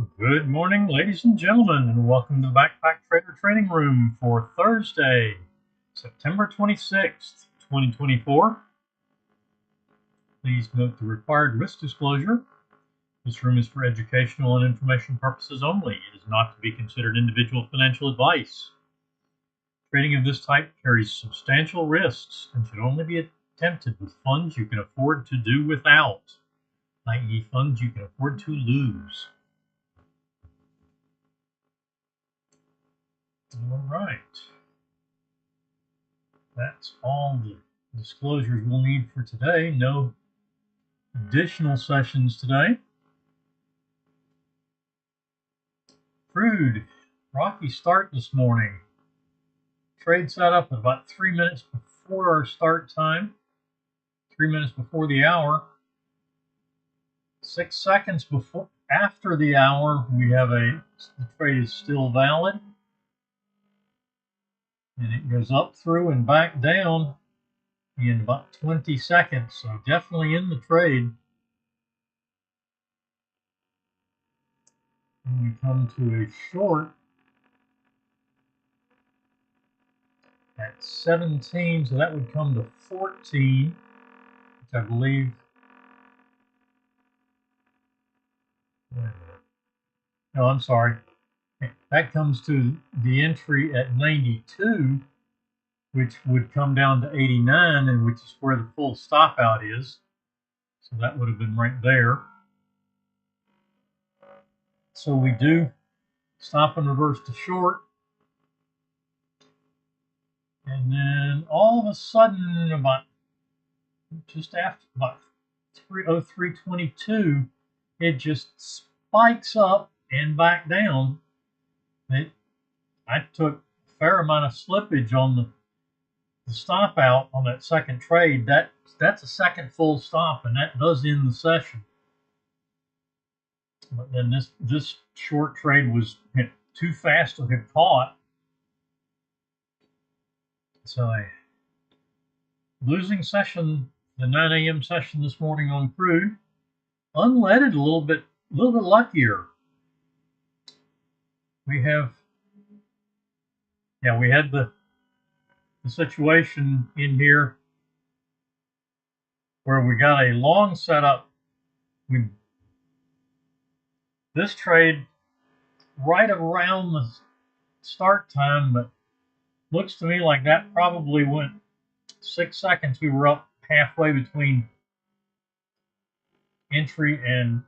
Good morning, ladies and gentlemen, and welcome to Backpack Trader Training Room for Thursday, September 26th, 2024. Please note the required risk disclosure. This room is for educational and information purposes only. It is not to be considered individual financial advice. Trading of this type carries substantial risks and should only be attempted with funds you can afford to do without, i.e. funds you can afford to lose. All right. That's all the disclosures we'll need for today. No additional sessions today. Crude, rocky start this morning. Trade set up at about 3 minutes before our start time, 3 minutes before the hour. 6 seconds after the hour, the trade is still valid. And it goes up through and back down in about 20 seconds. So definitely in the trade. When we come to a short at 17, so that would come to 14, which I believe. No, I'm sorry. That comes to the entry at 92, which would come down to 89, and which is where the full stop out is. So that would have been right there. So we do stop and reverse to short. And then all of a sudden, just after about 3:03:22, it just spikes up and back down. I took a fair amount of slippage on the stop out on that second trade. That's a second full stop, and that does end the session. But then this short trade was too fast to have caught. So a losing session, the 9 a.m. session this morning on crude. Unleaded a little bit luckier. We had the situation in here where we got a long setup. This trade right around the start time, but looks to me like that probably went 6 seconds. We were up halfway between entry and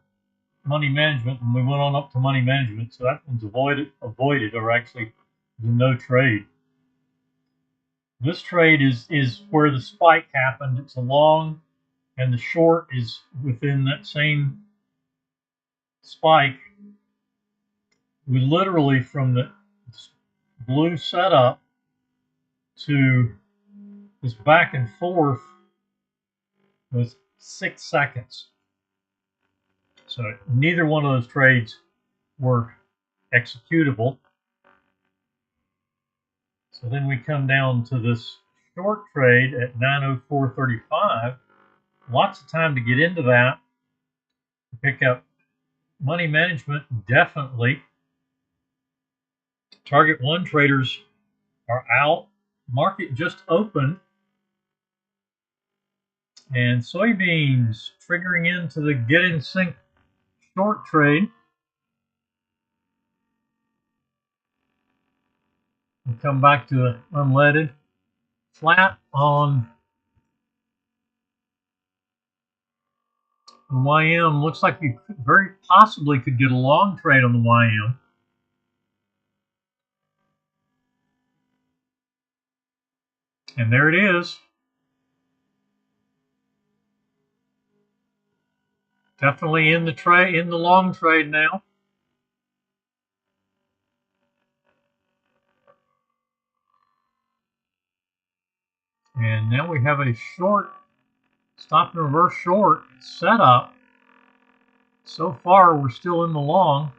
money management, and we went on up to money management, so that one's avoided, or actually no trade. This trade is where the spike happened. It's a long, and the short is within that same spike. We literally, from the blue setup to this back and forth, was 6 seconds. So neither one of those trades were executable. So then we come down to this short trade at 9:04:35. Lots of time to get into that. Pick up money management, definitely. Target one traders are out. Market just opened. And soybeans triggering into the get in sync short trade. We'll come back to the unleaded. Flat on the YM. Looks like you very possibly could get a long trade on the YM. And there it is. Definitely in the long trade now. And now we have a short, stop and reverse short setup. So far, we're still in the long.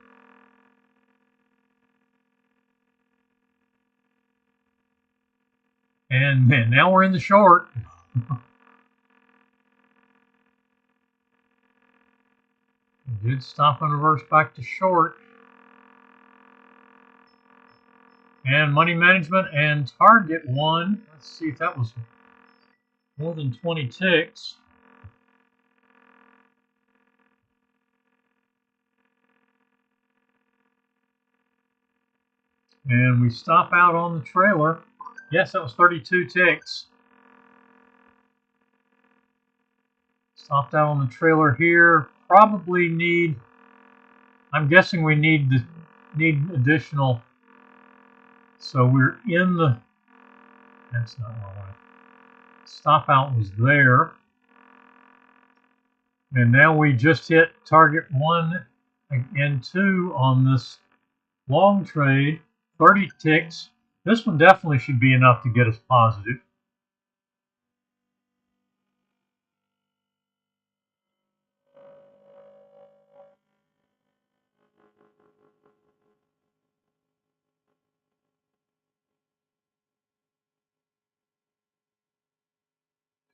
And now we're in the short. Did stop and reverse back to short. And money management and target one. Let's see if that was more than 20 ticks. And we stop out on the trailer. Yes, that was 32 ticks. Stopped out on the trailer here. Probably need, I'm guessing we need additional. So we're in the, that's not what I wanted. Stop out was there. And now we just hit target 1 and 2 on this long trade. 30 ticks. This one definitely should be enough to get us positive.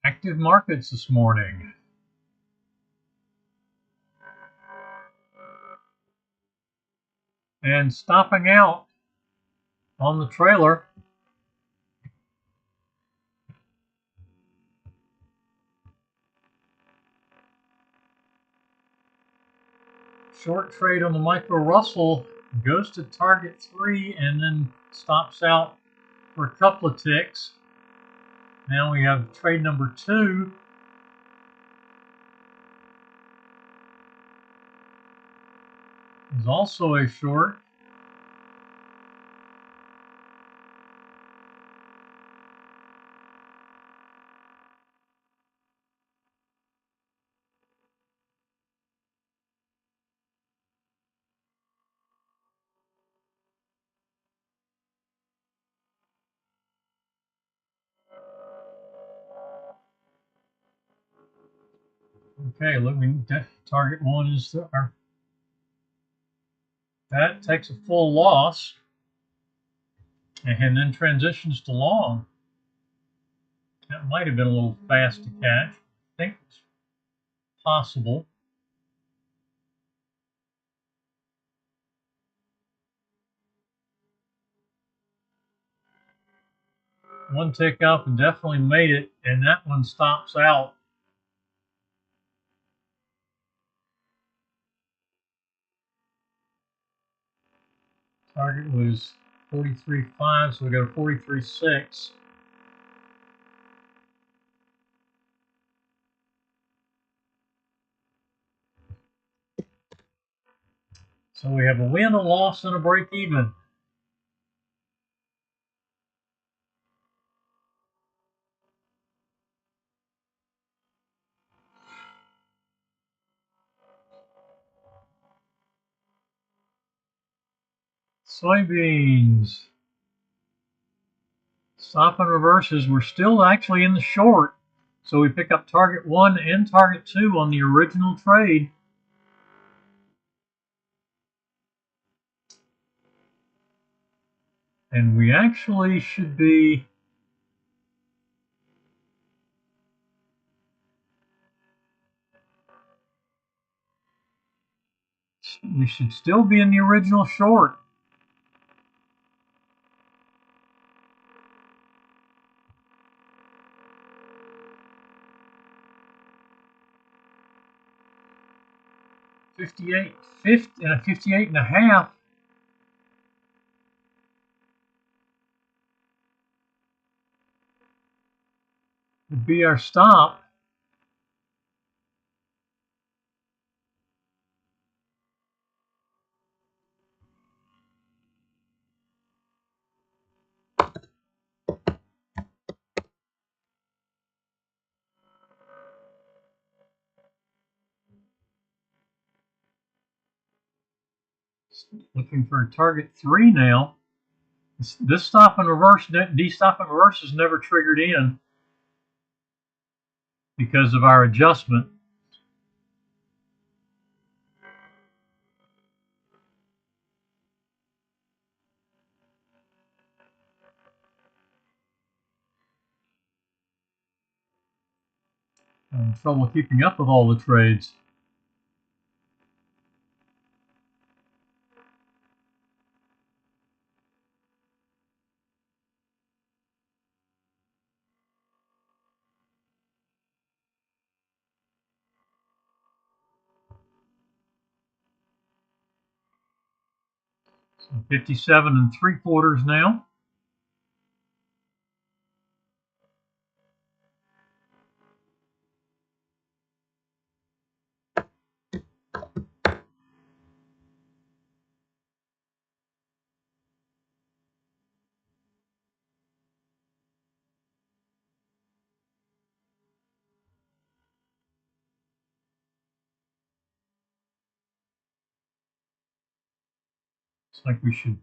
Active markets this morning. And stopping out on the trailer. Short trade on the micro Russell goes to target 3 and then stops out for a couple of ticks. Now we have trade number 2. Is also a short. Okay, look, target 1 is our, that takes a full loss and then transitions to long. That might have been a little fast to catch. I think it's possible. One tick up and definitely made it, and that one stops out. Target was 43.5, so we got a 43.6. So we have a win, a loss, and a break even. Soybeans. Stop and reverses. We're still actually in the short. So we pick up target 1 and target 2 on the original trade. And we actually should be we should still be in the original short. $58.50 and a 58.5. Would be our stop. Looking for target 3 now. This stop and reverse, these stop and reverse is never triggered in because of our adjustment. I'm in trouble keeping up with all the trades. So 57 3/4 now. Looks like we should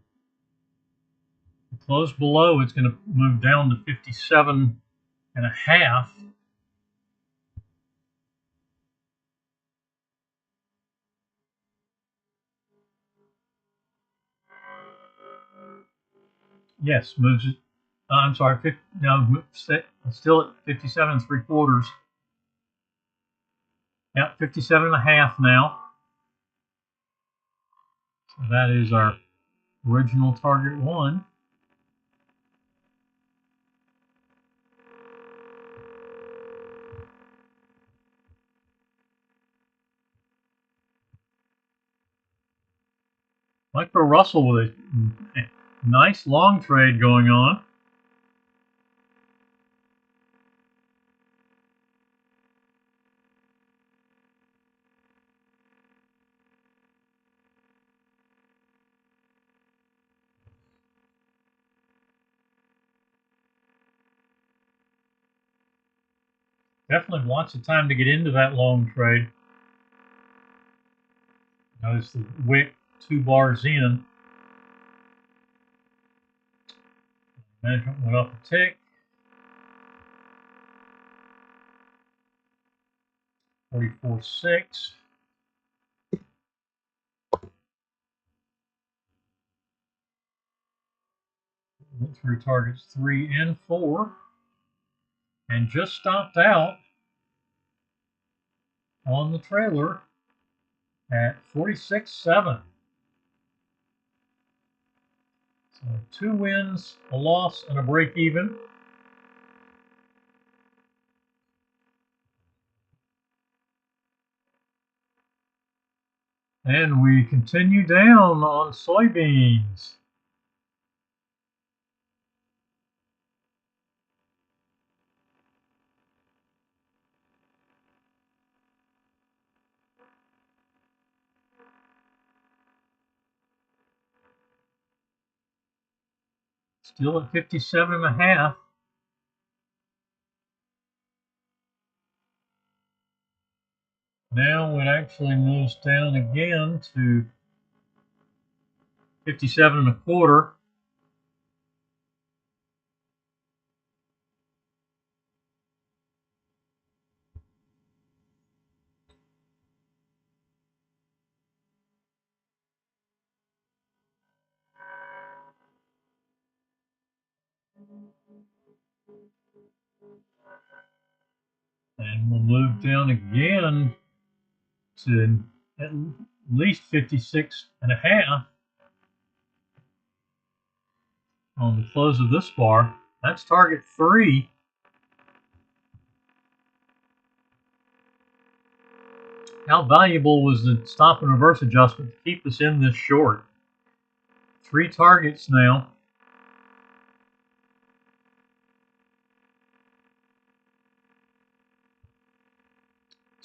close below. It's going to move down to 57.5. Yes, moves it. I'm sorry, no, still at 57 3/4. Yep, 57.5 now. So that is our original target 1. Micro Russell with a nice long trade going on. Definitely lots of time to get into that long trade. Notice the wick 2 bars in. Management went up a tick. 44.6. Went through targets 3 and 4. And just stopped out on the trailer at 46.7. So 2 wins, a loss, and a break even. And we continue down on soybeans. Still at 57.5. Now it actually moves down again to 57.25. And we'll move down again to at least 56.5 on the close of this bar. That's target 3. How valuable was the stop and reverse adjustment to keep us in this short? 3 targets now.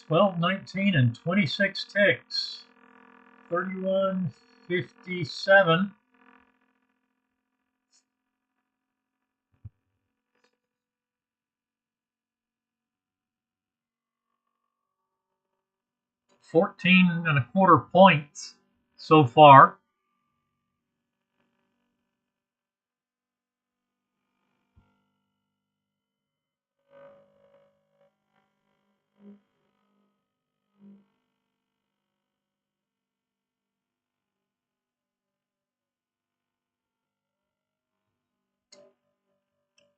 12, 19, and 26 ticks. 31.57. $14.25 points so far.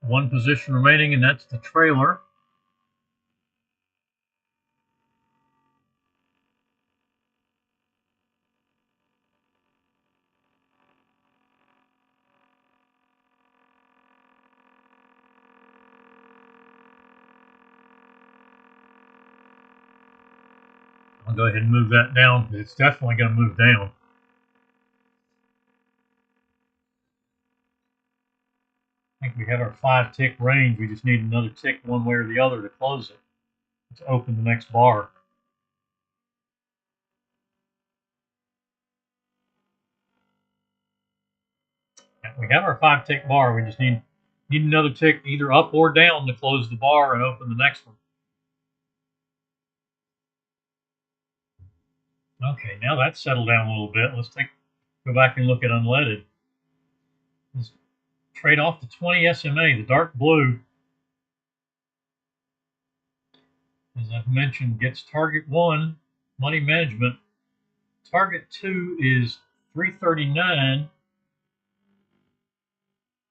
One position remaining, and that's the trailer. I'll go ahead and move that down. It's definitely going to move down. We have our 5-tick range. We just need another tick one way or the other to close it, to open the next bar. We have our 5-tick bar. We just need another tick either up or down to close the bar and open the next one. Okay, now that's settled down a little bit. Let's go back and look at unleaded. Let's trade off the 20 SMA, the dark blue. As I've mentioned, gets target 1, money management. Target 2 is 339.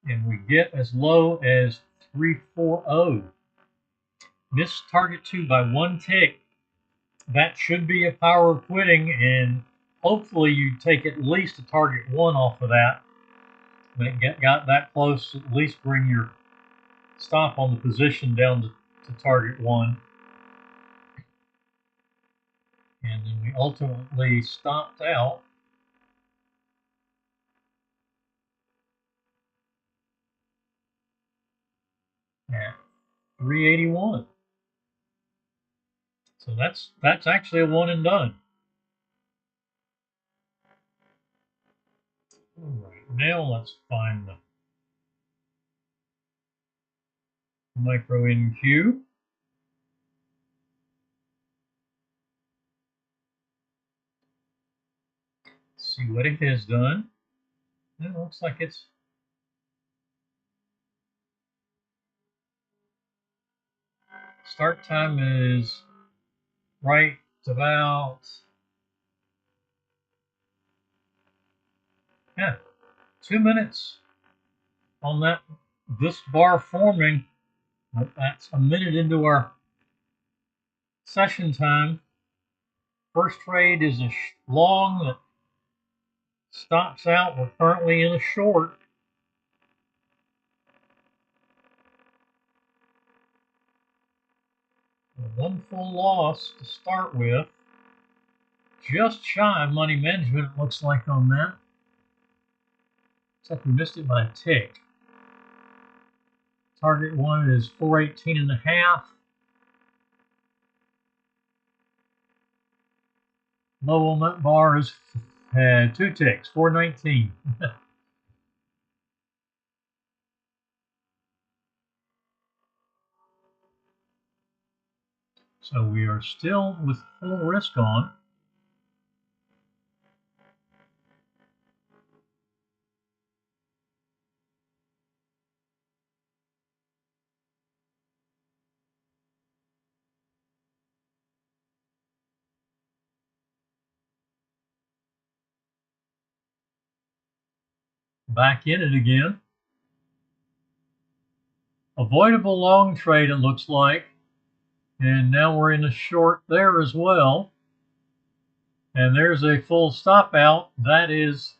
And we get as low as 340. Miss target 2 by 1 tick. That should be a power of quitting, and hopefully you take at least a target 1 off of that. When it got that close, at least bring your stop on the position down to target 1. And then we ultimately stopped out at 381. So that's actually a one and done. All right, now let's find the micro NQ. See what it has done. It looks like it's start time is right about 2 minutes on that. This bar forming. That's a minute into our session time. First trade is a long that stops out. We're currently in a short. One full loss to start with. Just shy of money management, it looks like on that. Looks like we missed it by a tick. Target 1 is 418.5. Low on that bar is 2 ticks, 419. So we are still with full risk on. Back in it again. Avoidable long trade, it looks like. And now we're in a short there as well. And there's a full stop out. That is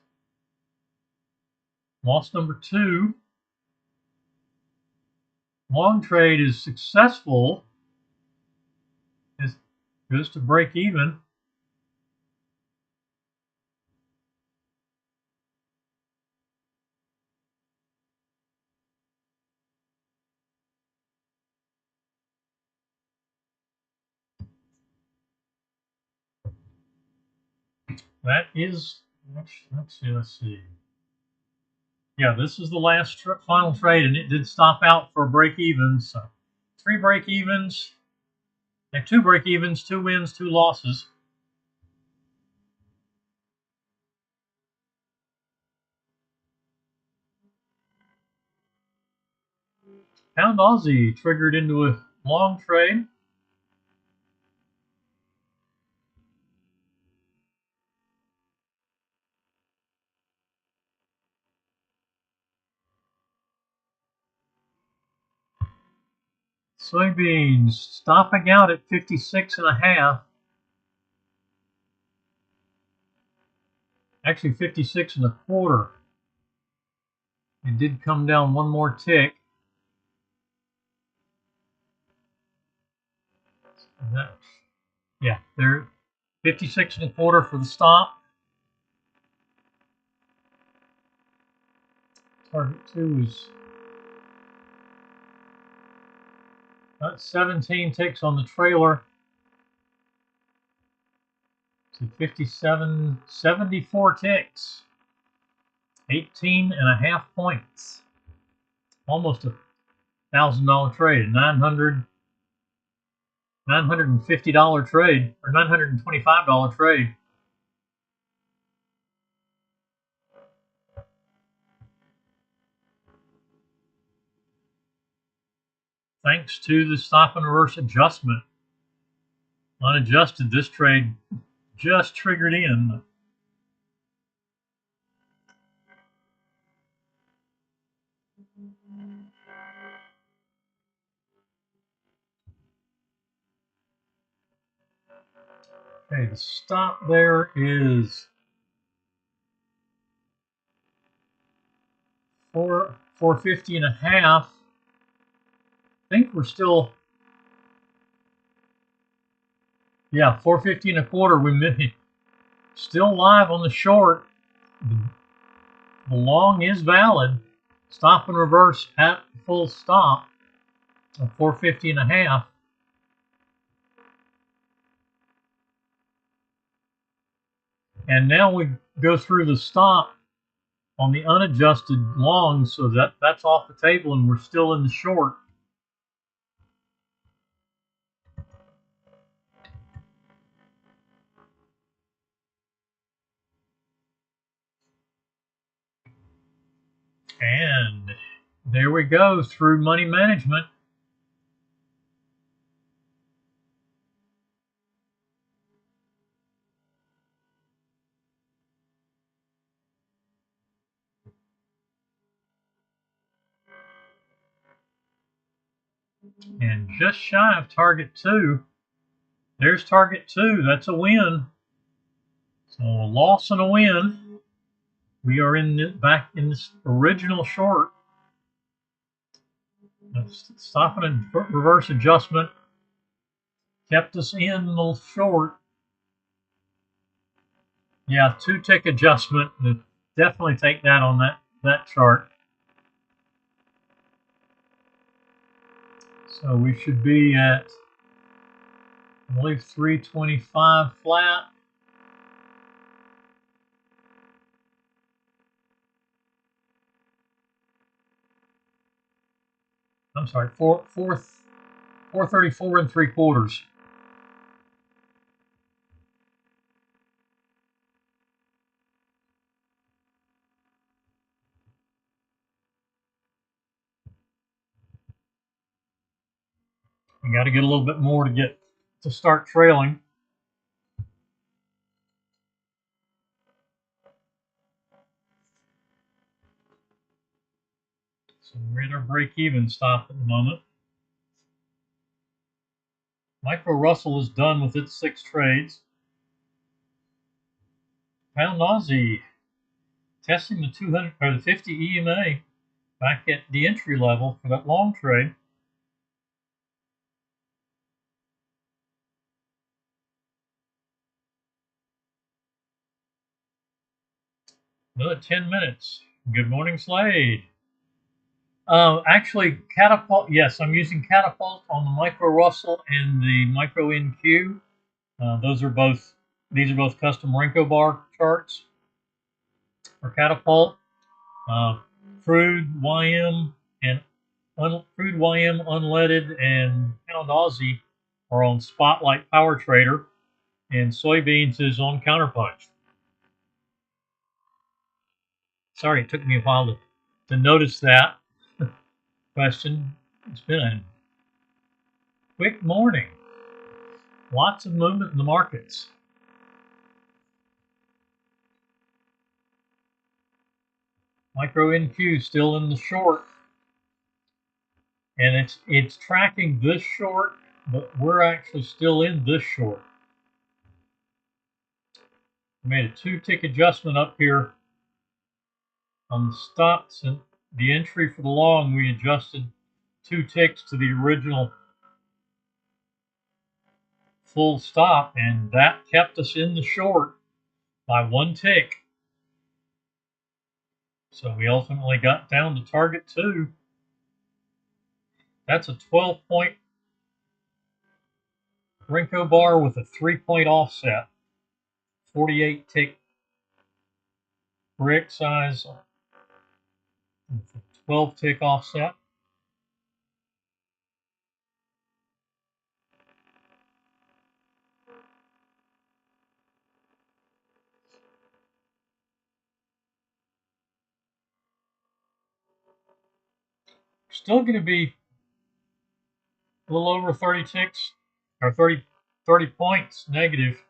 loss number 2. Long trade is successful. It goes to break even. That is, let's see. Yeah, this is the last final trade, and it did stop out for break even. So 3 break evens, 2 break evens, 2 wins, 2 losses. Pound Aussie triggered into a long trade. Soybeans stopping out at 56.5. Actually 56.25. It did come down one more tick. Yeah, there, 56.25 for the stop. Target 2 is That's 17 ticks on the trailer to 57, 74 ticks. 18.5 points. Almost $1,000 trade. $950 trade, or $925 trade. Thanks to the stop and reverse adjustment. Unadjusted, this trade just triggered in. Okay, the stop there is 450.5. I think we're still, yeah, 450.25. We still live on the short. The long is valid. Stop and reverse at full stop of 450.5. And now we go through the stop on the unadjusted long, so that's off the table and we're still in the short. And there we go through money management. And just shy of target 2. There's target 2. That's a win. So a loss and a win. We are back in this original short. Stop and reverse adjustment kept us in the short. Yeah, 2-tick adjustment. Definitely take that on that chart. So we should be at, I believe, 325 flat. I'm sorry, 434 3/4. We got to get a little bit more to start trailing. So we're at our break-even stop at the moment. Micro Russell is done with its 6 trades. Pound Aussie testing the 200 or the 50 EMA back at the entry level for that long trade. Another 10 minutes. Good morning, Slade. Actually, Catapult. Yes, I'm using Catapult on the Micro Russell and the Micro NQ. These are both custom Renko bar charts for Catapult. Crude YM and Crude YM unleaded and Pound Aussie are on Spotlight Power Trader, and soybeans is on Counterpunch. Sorry, it took me a while to notice that question. It's been a quick morning. Lots of movement in the markets. Micro NQ still in the short, and it's tracking this short, but we're actually still in this short. We made a 2-tick adjustment up here on the stops and the entry for the long. We adjusted 2 ticks to the original full stop, and that kept us in the short by 1 tick. So we ultimately got down to target 2. That's a 12-point Renko bar with a 3-point offset, 48 tick brick size with a 12 tick offset. Still going to be a little over 30 ticks, or 30 points negative.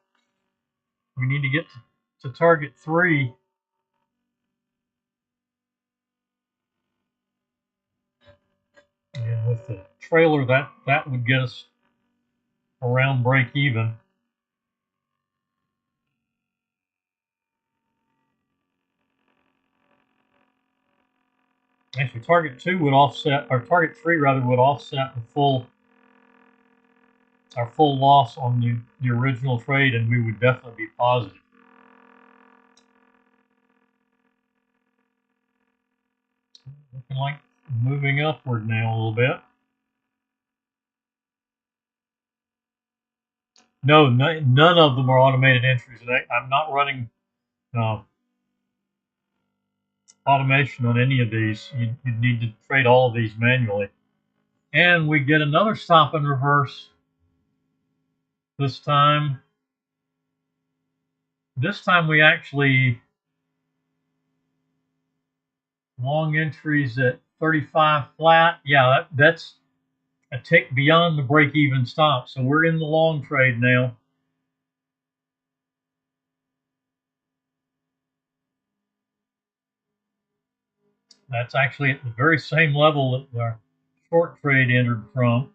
We need to get to target 3. And with the trailer, that would get us around break even. Actually, target 2 would offset, or target 3 rather, would offset our full loss on the original trade, and we would definitely be positive. Looking like moving upward now a little bit. No, none of them are automated entries. I'm not running automation on any of these. You need to trade all of these manually. And we get another stop and reverse this time. This time we actually long entries at 35 flat. Yeah, that's a tick beyond the break-even stop. So we're in the long trade now. That's actually at the very same level that our short trade entered from.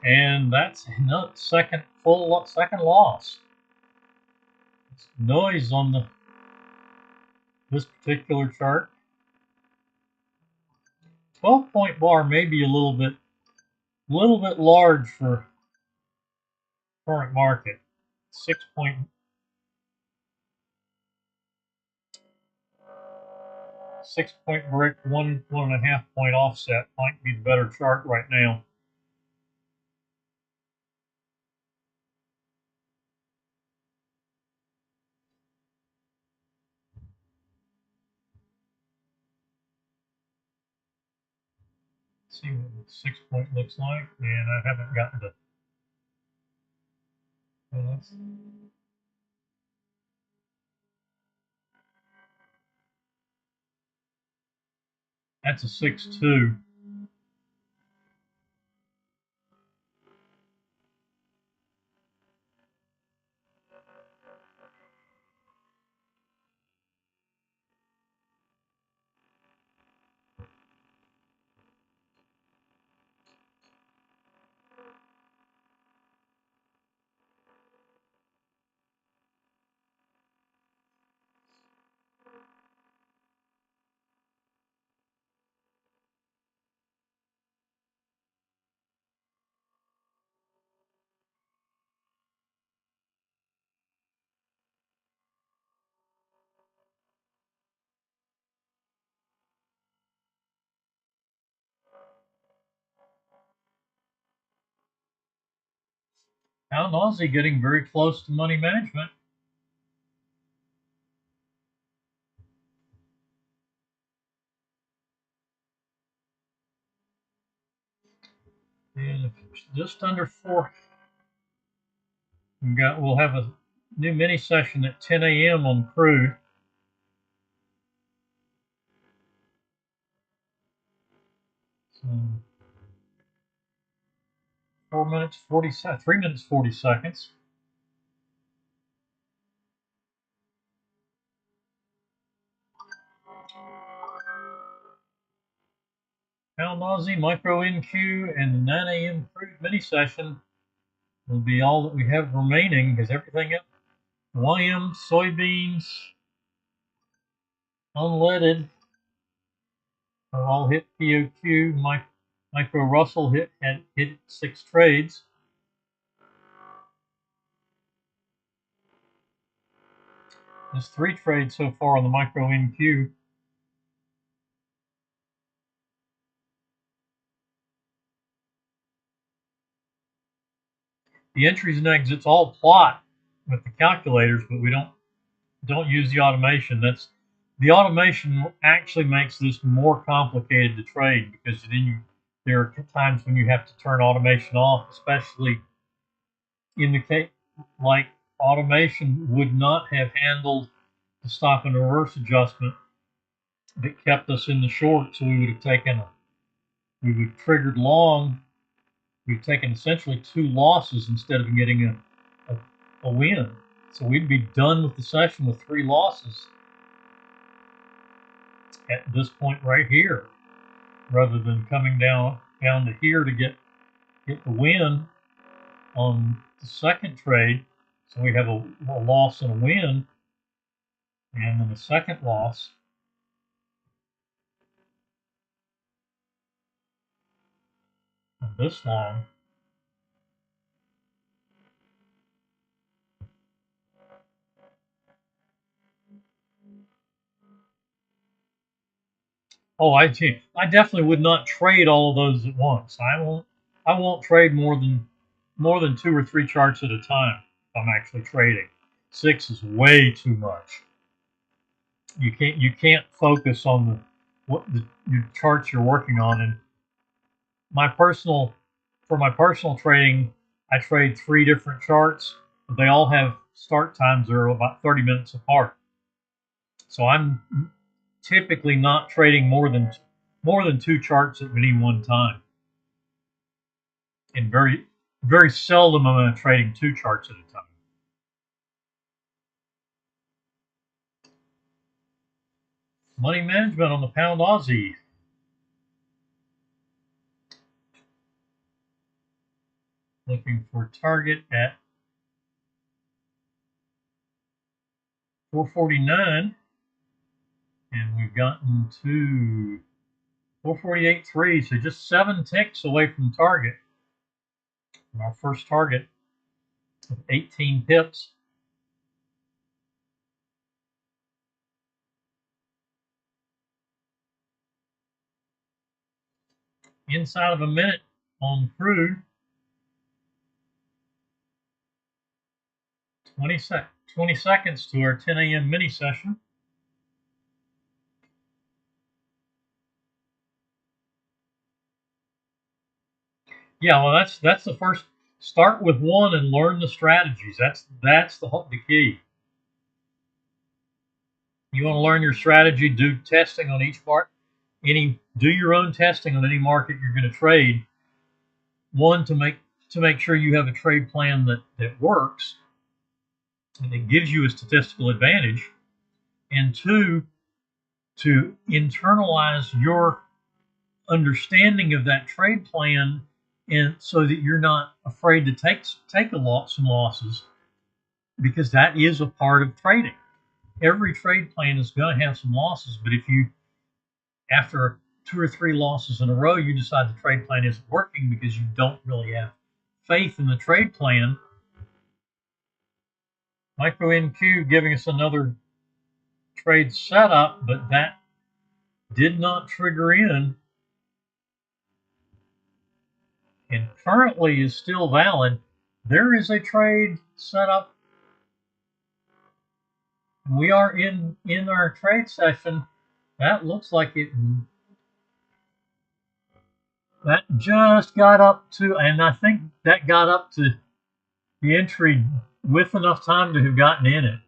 And that's another second loss. It's noise on this particular chart. 12-point bar may be a little bit large for current market. 6-point brick, 1.5 point offset might be the better chart right now. Let's see what the 6-point looks like. And I haven't gotten to. That's a 6.2. Pound Aussie getting very close to money management. And just under 4. We'll have a new mini session at 10 a.m. on crude. So 3 minutes 40 seconds. Pound Aussie, Micro NQ, and the 9 a.m. crude mini session will be all that we have remaining, because everything else, YM, soybeans, unleaded, are all hit POQ. Micro Russell hit 6 trades. There's 3 trades so far on the micro NQ. The entries and exits all plot with the calculators, but we don't use the automation. The automation actually makes this more complicated to trade, because then there are times when you have to turn automation off, especially in the case like automation would not have handled the stop and reverse adjustment that kept us in the short. So we would have triggered long. We've taken essentially 2 losses instead of getting a win. So we'd be done with the session with 3 losses at this point right here, rather than coming down to here to get the win on the second trade. So we have a loss and a win, and then a second loss. And this long. Oh, I definitely would not trade all of those at once. I won't trade more than 2 or 3 charts at a time if I'm actually trading. 6 is way too much. You can't focus on your charts you're working on. And for my personal trading, I trade 3 different charts, but they all have start times that are about 30 minutes apart. So I'm typically not trading more than 2 charts at any one time, and very seldom am I trading 2 charts at a time. Money management on the pound Aussie. Looking for target at 449, and we've gotten to 448.3, so just 7 ticks away from target. From our first target of 18 pips. Inside of a minute on crude. 20 seconds to our 10 a.m. mini session. Yeah, well, that's the first. Start with one and learn the strategies. That's the key. You want to learn your strategy, do testing on each part. Do your own testing on any market you're going to trade. One, to make sure you have a trade plan that works and it gives you a statistical advantage. And 2, to internalize your understanding of that trade plan, and so that you're not afraid to take some losses, because that is a part of trading. Every trade plan is going to have some losses, but if you, after 2 or 3 losses in a row, you decide the trade plan isn't working because you don't really have faith in the trade plan. Micro NQ giving us another trade setup, but that did not trigger in, and currently is still valid. There is a trade setup. We are in our trade session. That looks like that just got up to, and I think that got up to the entry with enough time to have gotten in it.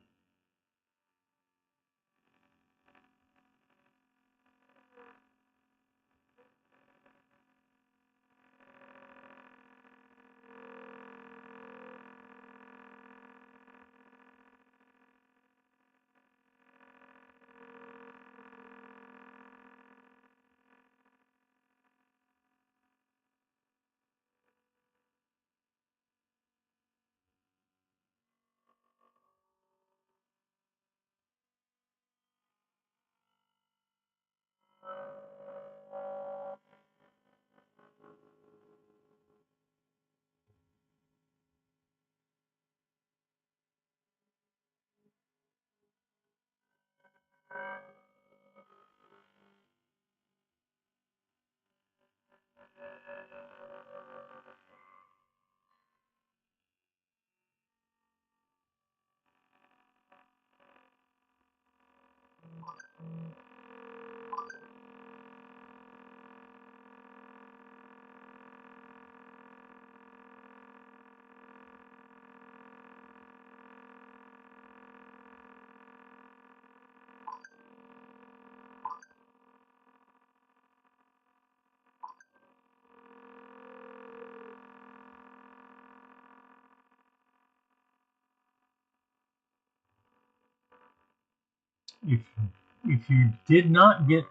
if you did not get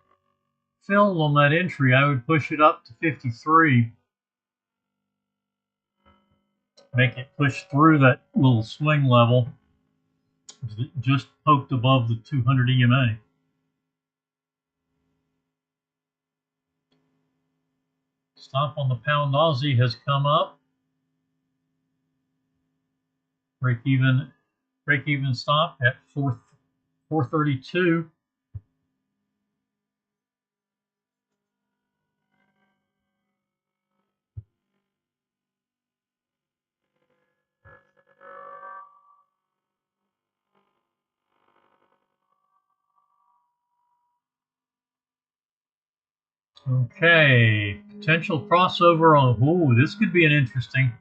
filled on that entry, I would push it up to 53. Make it push through that little swing level just poked above the 200 EMA. Stop on the pound Aussie has come up. Break even stop at 432. Okay, potential crossover on, ooh, this could be an interesting.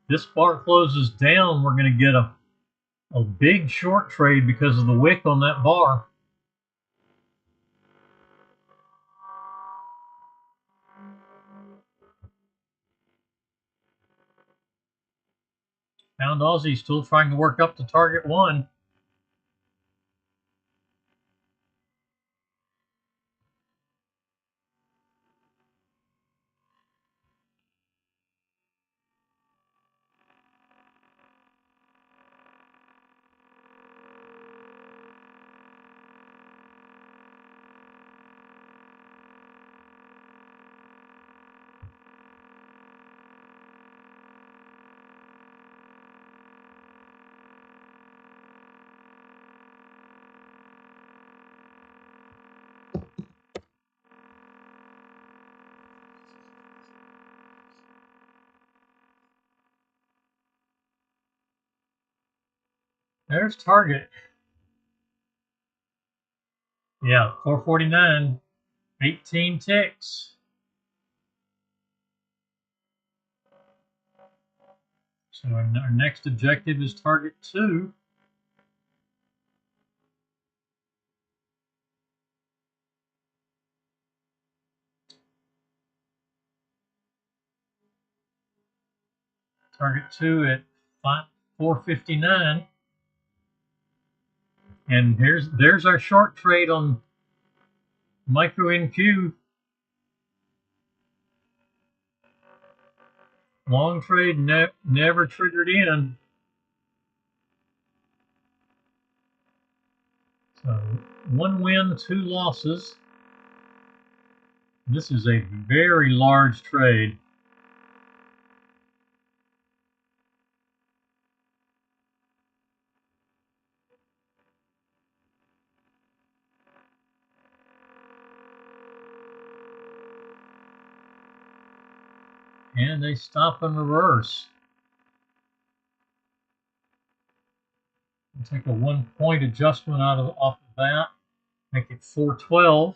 This bar closes down, we're going to get a big short trade because of the wick on that bar. Pound Aussie still trying to work up to target 1. There's target. Yeah, 449, 18 ticks. So our next objective is target 2. Target 2 at 459. And there's our short trade on micro NQ. Long trade never triggered in. So 1 win, 2 losses. This is a very large trade. And they stop and reverse. We'll take a 1-point adjustment off of that. Make it 412.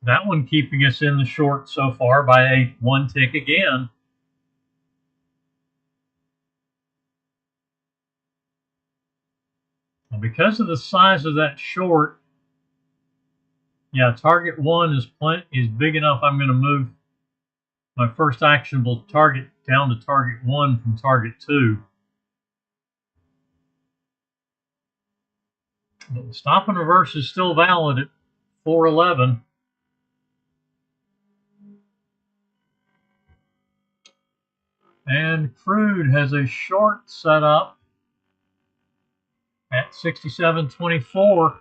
That one keeping us in the short so far by 1 tick again. And because of the size of that short, yeah, target 1 is big enough. I'm going to move my first actionable target down to target 1 from target 2. But the stop and reverse is still valid at 411. And crude has a short setup at 67.24,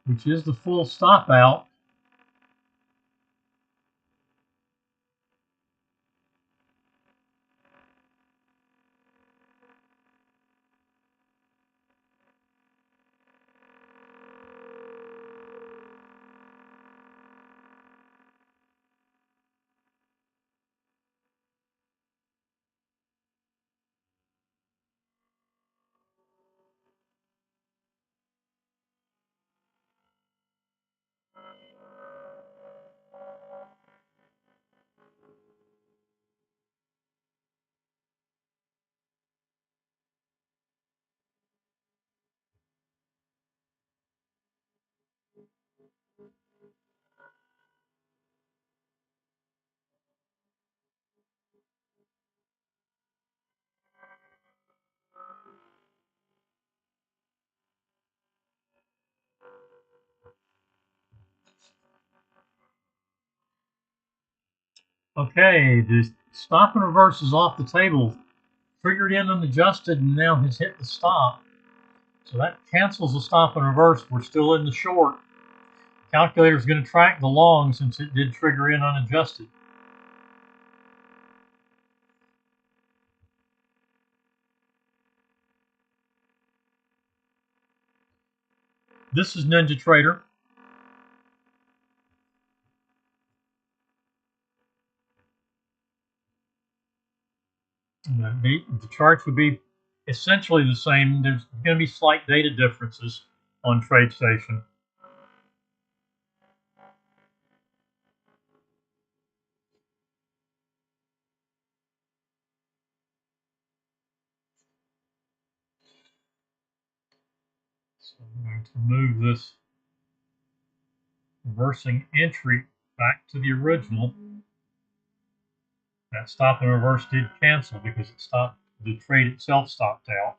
which is the full stop out. Okay, the stop and reverse is off the table. Triggered in and adjusted and now has hit the stop. So that cancels the stop and reverse. We're still in the short. Calculator is going to track the long since it did trigger in unadjusted. This is NinjaTrader. The charts would be essentially the same. There's going to be slight data differences on TradeStation. So I'm going to move this reversing entry back to the original. That stop and reverse did cancel because it stopped, the trade itself stopped out.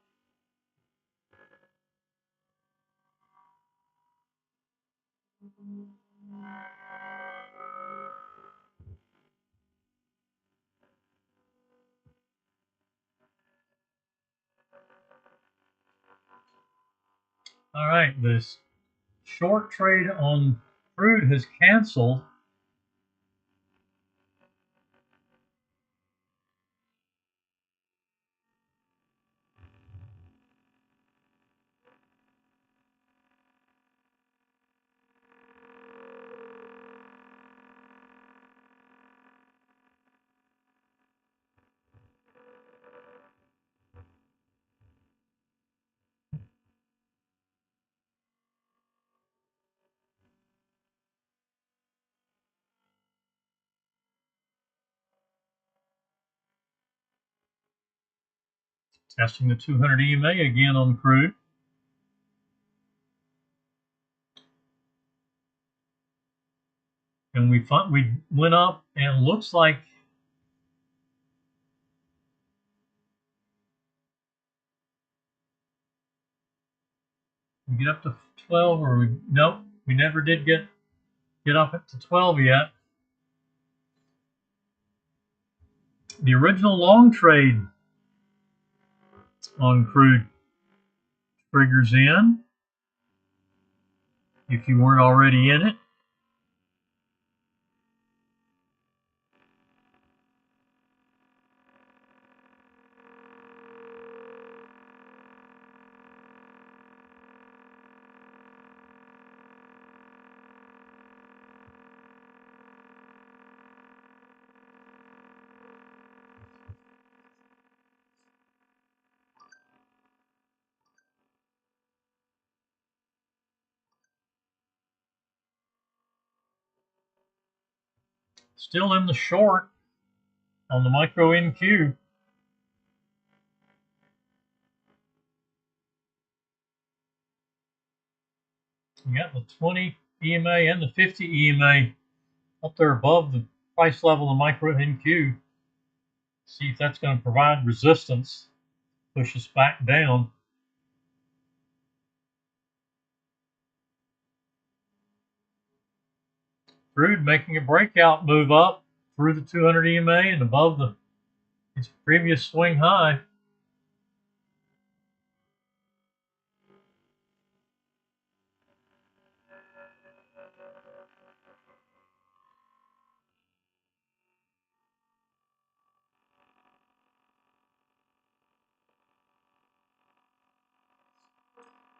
All right, this short trade on crude has canceled. Testing the 200 EMA again on crude. And we went up and looks like we get up to 12 or nope, we never did get up to 12 yet. The original long trade on crude triggers in if you weren't already in it. Still in the short on the micro NQ. You got the 20 EMA and the 50 EMA up there above the price level of micro NQ. See if that's going to provide resistance, push us back down. Crude making a breakout move up through the 200 EMA and above its previous swing high.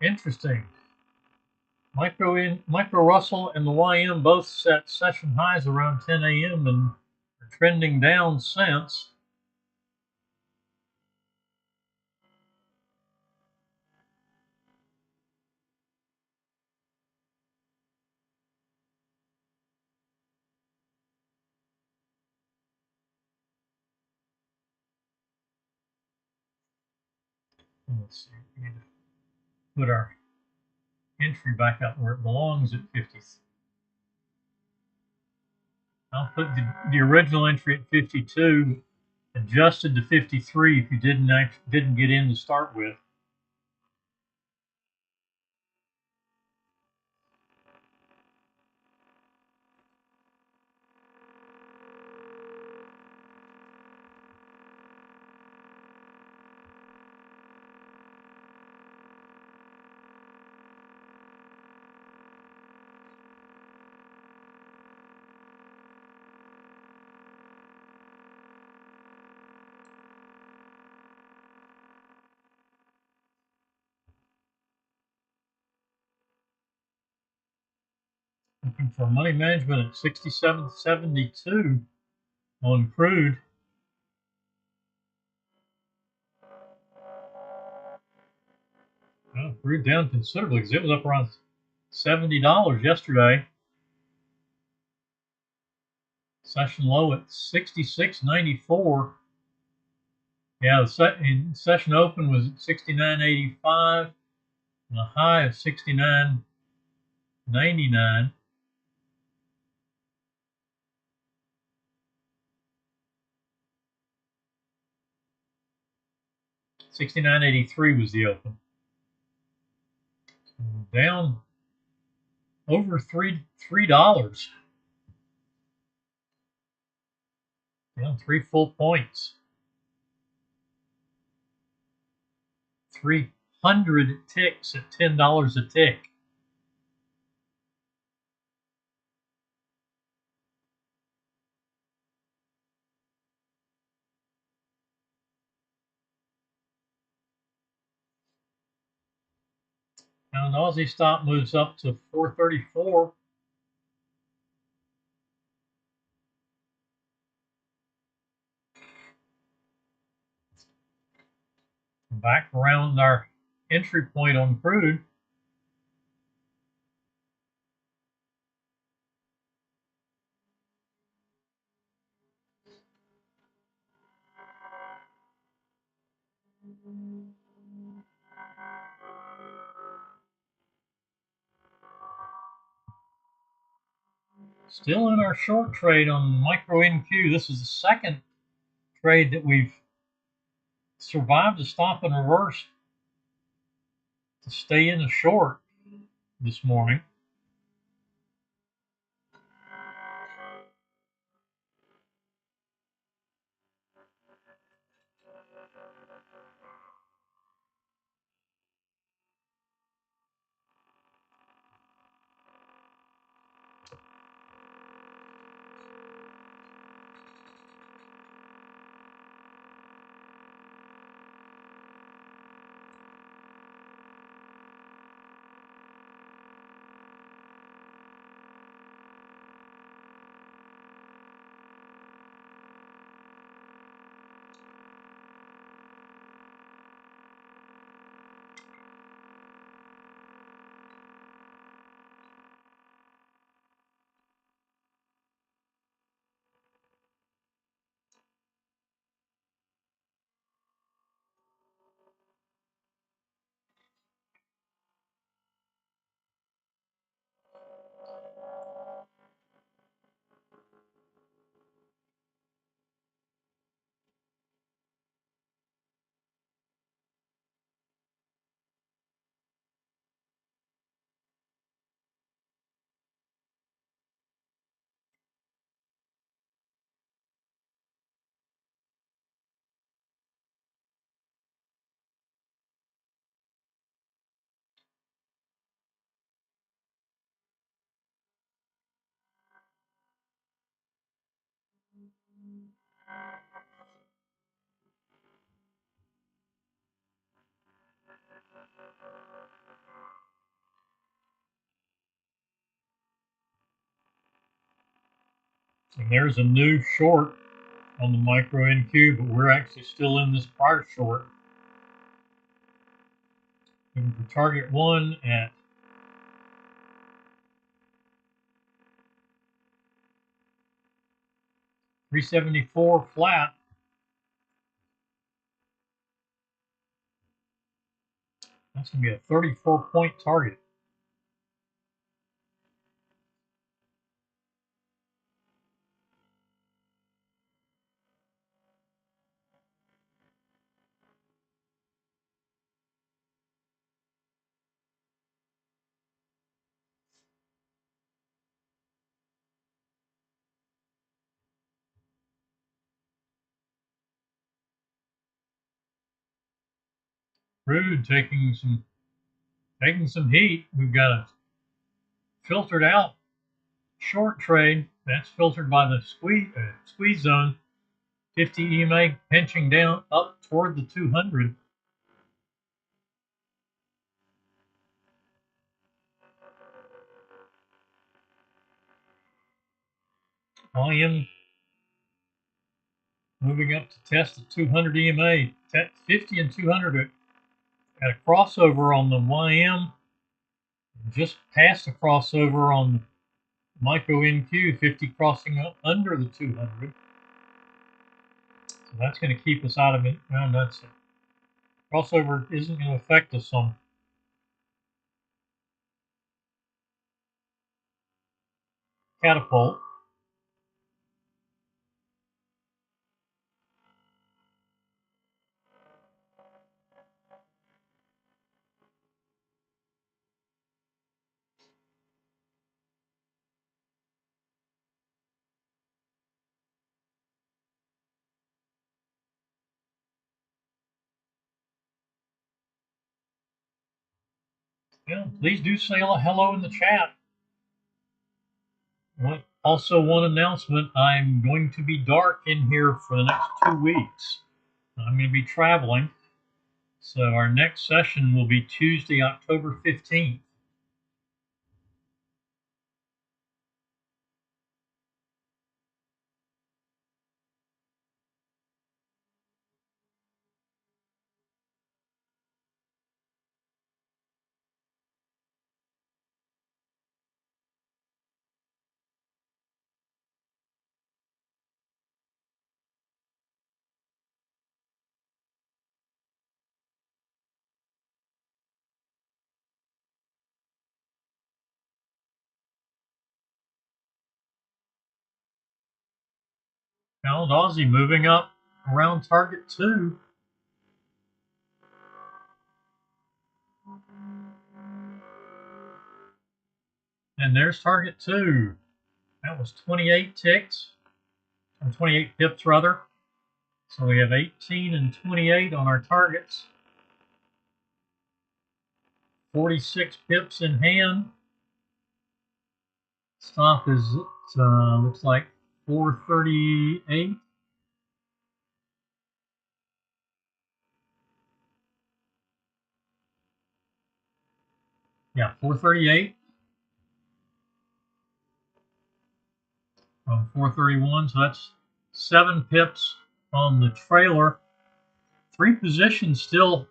Interesting. Micro Russell and the YM both set session highs around 10 a.m. and are trending down since. Let's see. We need to put our entry back up where it belongs at 50. I'll put the original entry at 52, adjusted to 53 if you didn't get in to start with. Looking for money management at 67.72 on crude. Well, crude down considerably because it was up around $70 yesterday. Session low at 66.94. Yeah, the session open was at 69.85 and a high of 69.99. $69.83 was the open. Down over $3. Down 3 full points. 300 ticks at $10 a tick. Pound Aussie stop moves up to 434. Back around our entry point on crude. Still in our short trade on micro NQ. This is the second trade that we've survived a stop and reverse to stay in a short this morning. And there's a new short on the micro NQ, but we're actually still in this prior short. Looking for target 1 at 374 flat. That's going to be a 34-point target. Crude taking some heat. We've got a filtered out short trade that's filtered by the squeeze zone. 50 EMA pinching down up toward the 200. Volume moving up to test at 200 EMA. 50 and 200 at a crossover on the YM. Just past a crossover on the Micro NQ, 50 crossing up under the 200. So that's going to keep us out of it. Well, that's it. Crossover isn't going to affect us on catapult. Yeah, please do say hello in the chat. Also, one announcement, I'm going to be dark in here for the next 2 weeks. I'm going to be traveling, so our next session will be Tuesday, October 15th. Pound Aussie moving up around target 2. And there's target 2. That was 28 ticks, or 28 pips rather. So we have 18 and 28 on our targets. 46 pips in hand. Stop is, looks like 438. Yeah, 438 from 431. So that's 7 pips on the trailer. 3 positions still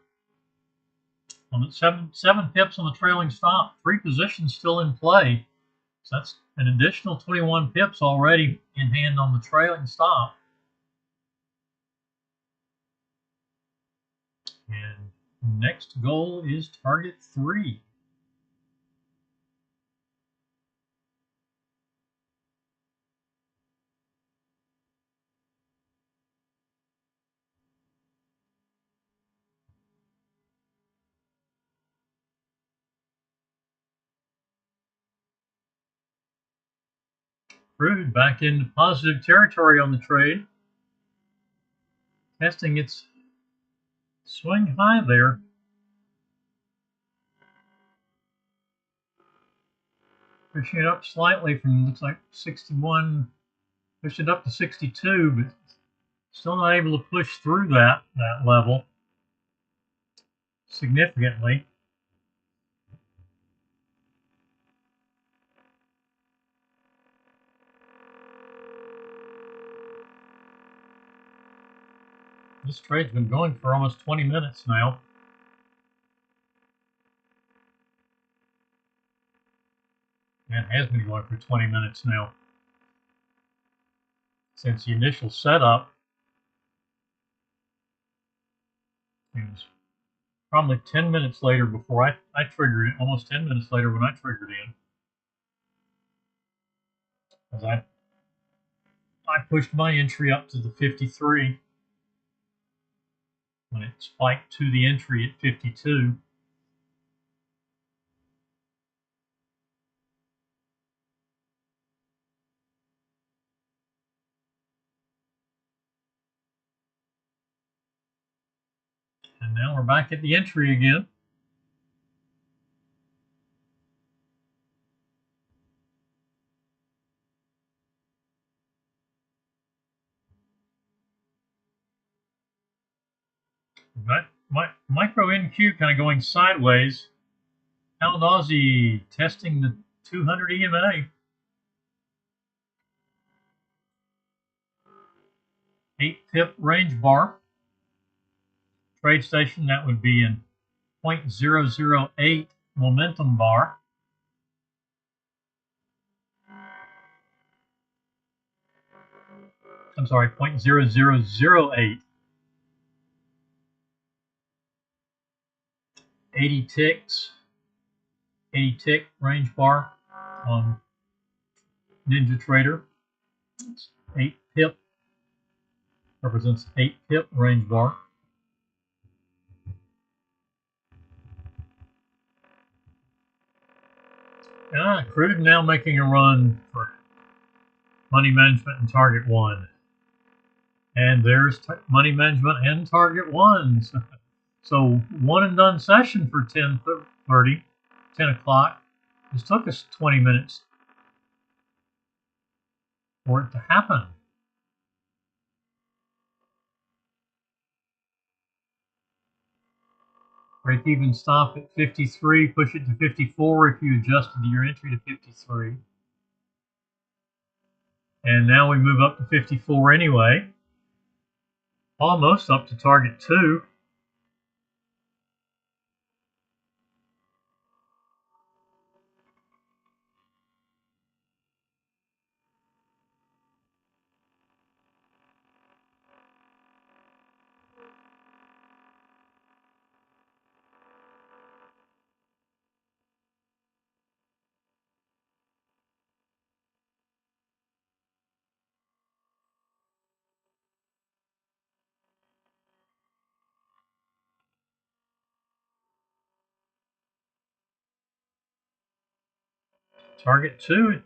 on the 7 pips on the trailing stop. 3 positions still in play. So that's an additional 21 pips already in hand on the trailing stop. And next goal is target 3. Crude back into positive territory on the trade. Testing its swing high there. Pushing it up slightly from, looks like 61, push it up to 62, but still not able to push through that level significantly. This trade's been going for almost 20 minutes now. It has been going for 20 minutes now. Since the initial setup, it was probably 10 minutes later before I triggered it, almost 10 minutes later when I triggered in. As I pushed my entry up to the 53 when it spiked to the entry at 52. And now we're back at the entry again. My Micro NQ kind of going sideways. Pound Aussie testing the 200 EMA. 8 pip range bar. Trade station, that would be in 0.008 momentum bar. I'm sorry, 0.0008. 80 ticks, 80 tick range bar on NinjaTrader. 8 pip represents 8 pip range bar. Crude now making a run for money management and target 1. And there's money management and target 1. So one and done session for 10:30, 10 o'clock. This took us 20 minutes for it to happen. Break even stop at 53, push it to 54 if you adjusted your entry to 53. And now we move up to 54 anyway. Almost up to target 2. Target 2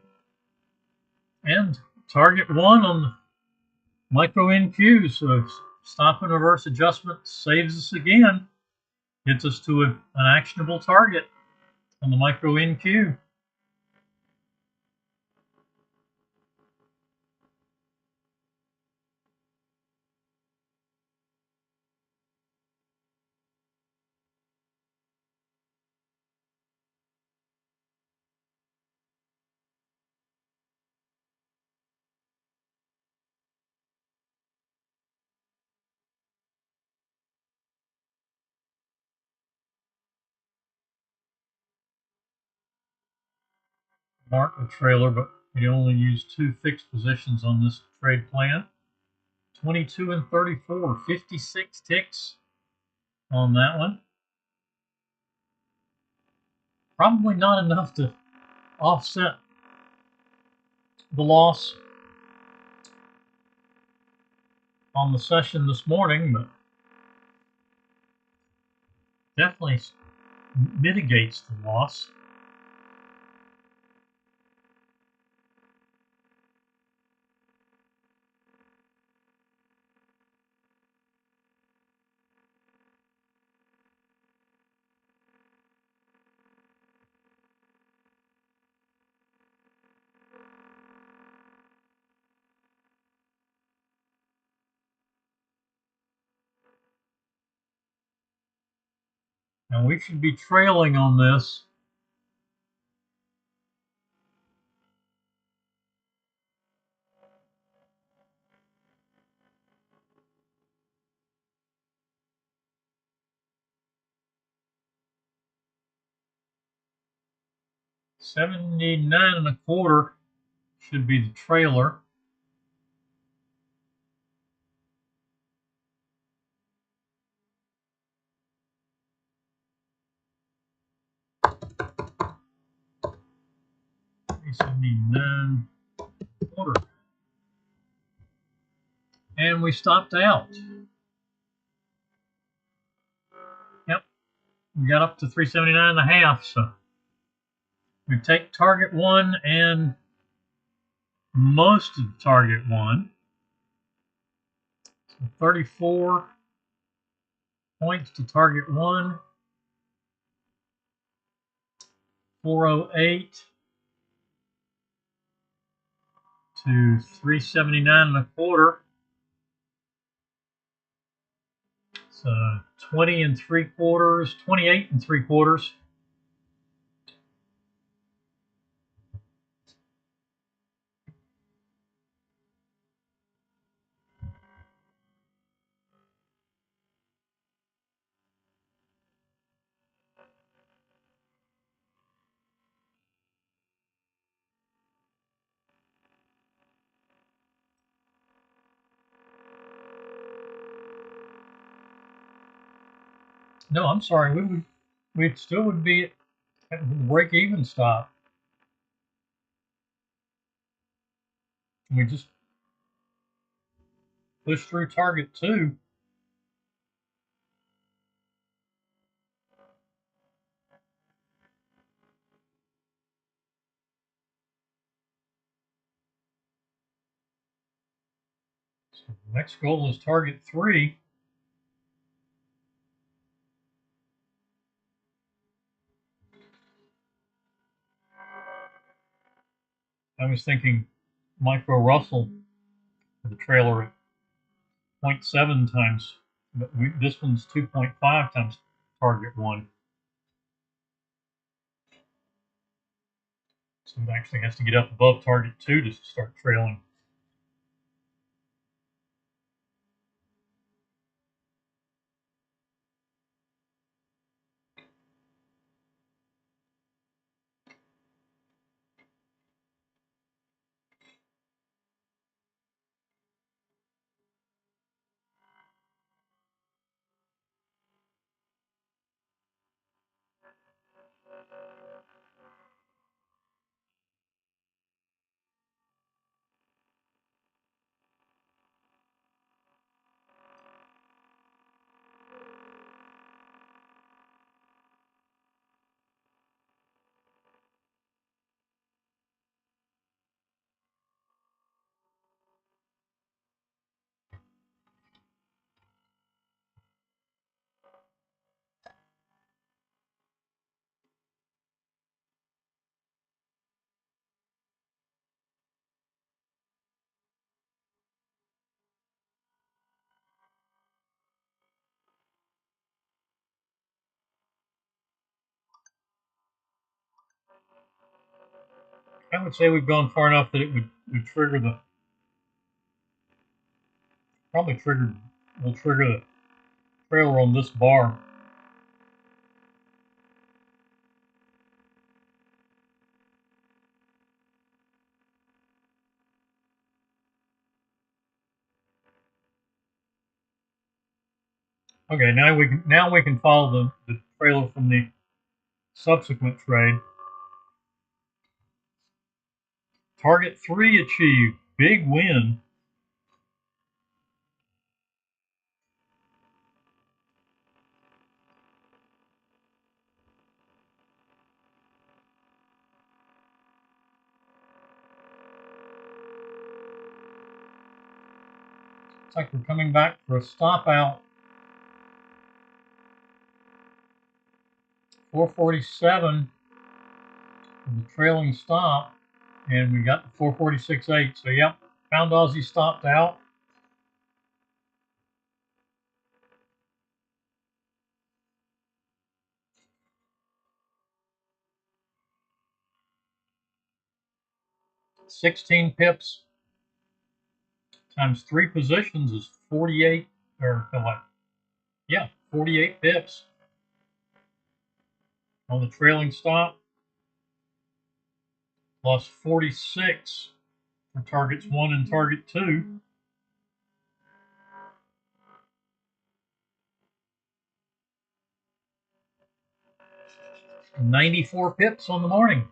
and target 1 on the micro NQ. So stop and reverse adjustment saves us again. Gets us to an actionable target on the micro NQ. Mark the trailer, but we only use 2 fixed positions on this trade plan. 22 and 34, 56 ticks on that one. Probably not enough to offset the loss on the session this morning, but definitely mitigates the loss. And we should be trailing on this. $79.25 should be the trailer. $79.25. And we stopped out. Yep, we got up to 379.5. So we take target 1 and most of target 1. So 34 points to target 1. 408 to 379.25. So 20 and 3/4, 28 and 3/4. No, I'm sorry. We still would be at the break-even stop. We just push through target 2. So the next goal is target 3. I was thinking micro Russell for the trailer at 0.7 times, but this one's 2.5 times target 1. So it actually has to get up above target 2 to start trailing. I would say we've gone far enough that it would trigger the, probably trigger, will trigger the trailer on this bar. Okay, now we can follow the trailer from the subsequent trade. Target 3 achieved. Big win. Looks like we're coming back for a stop out. 447 for the trailing stop, and we got the 446.8. So yep, Pound Aussie stopped out. $16 pips times 3 positions is 48, or like, yeah, 48 pips on the trailing stop, plus 46 for targets 1 and target 2. 94 pips on the morning.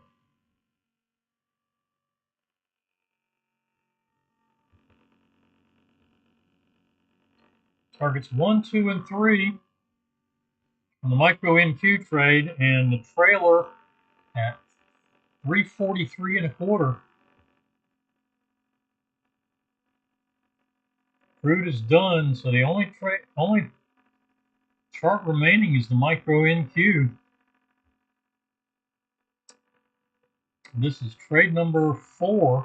Targets 1, 2, and 3 on the micro NQ trade, and the trailer at 343 and a quarter. Crude is done, so the only chart remaining is the micro NQ. This is trade number 4.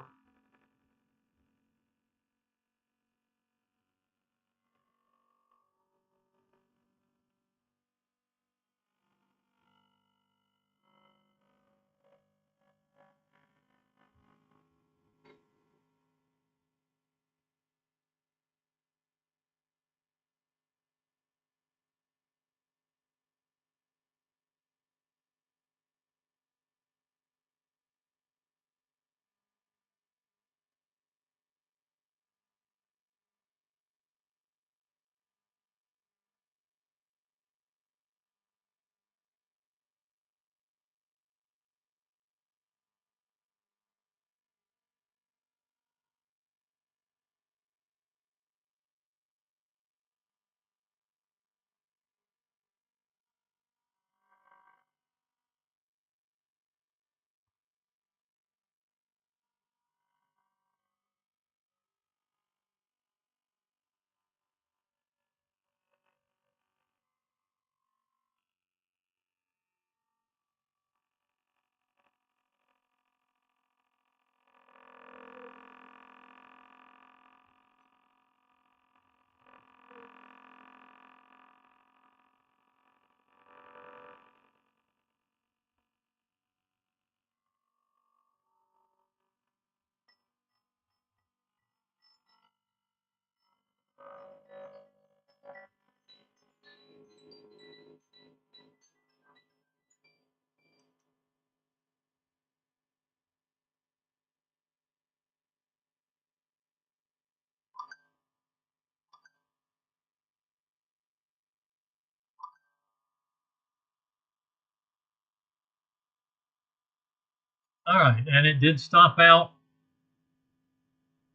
All right, and it did stop out.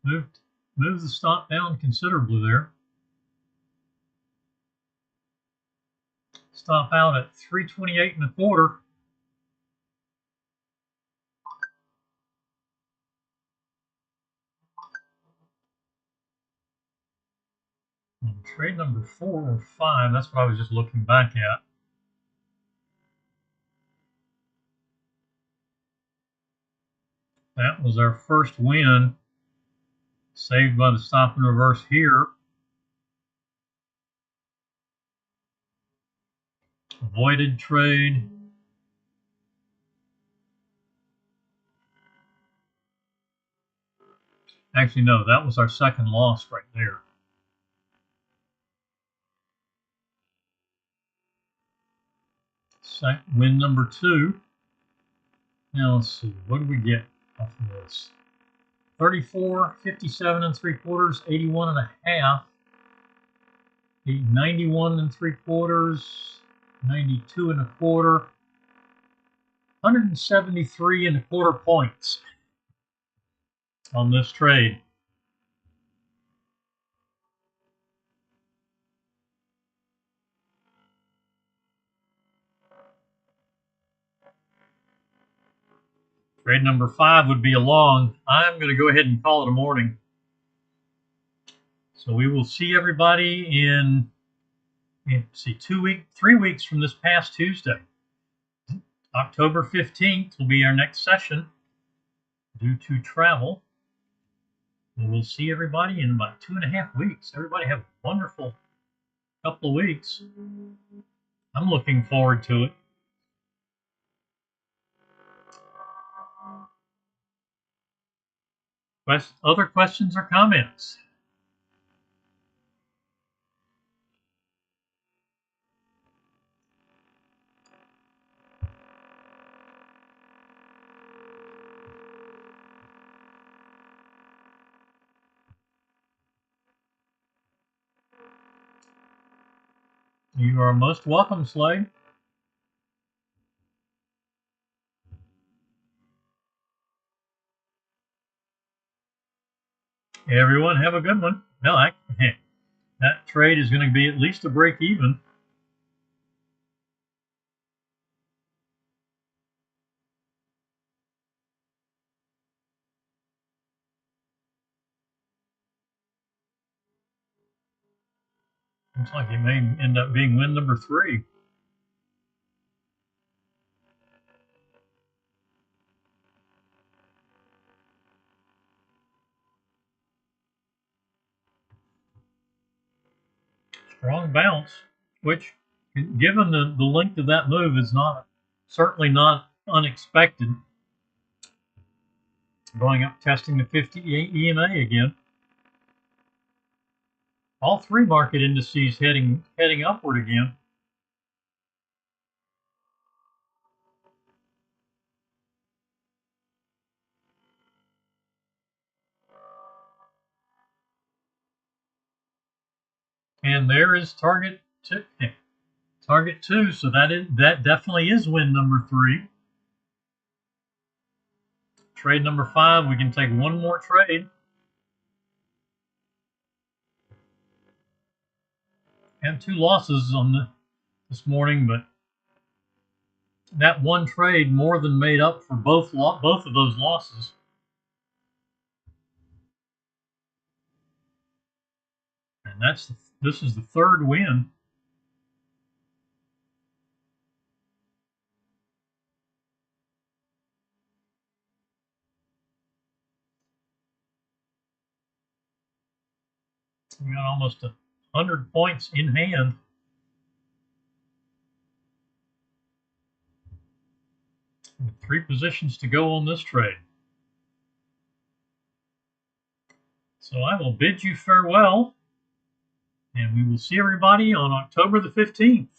Moved the stop down considerably there. Stop out at 328 and a quarter. And trade number 4 or 5, that's what I was just looking back at. That was our first win, saved by the stop and reverse here. Avoided trade. Actually, no, that was our second loss right there. Win number 2. Now let's see, what did we get off of this? 34, 57 and 3/4, 81 and a half, 91 and 3/4, 92 and a quarter, 173 and a quarter points on this trade. Trade number 5 would be a long. I'm going to go ahead and call it a morning. So we will see everybody in 3 weeks from this past Tuesday. October 15th will be our next session due to travel. And we'll see everybody in about 2.5 weeks. Everybody have a wonderful couple of weeks. I'm looking forward to it. Other questions or comments? You are most welcome, Slade. Everyone have a good one. No, that trade is going to be at least a break even. Looks like it may end up being win number 3. Strong bounce, which, given the length of that move, is certainly not unexpected. Going up, testing the 50 EMA again. All 3 market indices heading upward again. And there is target 2. Target 2, so that definitely is win number 3. Trade number 5, we can take one more trade. Had 2 losses on this morning, but that one trade more than made up for both of those losses. And this is the 3rd win. We got almost 100 points in hand. With 3 positions to go on this trade. So I will bid you farewell, and we will see everybody on October the 15th.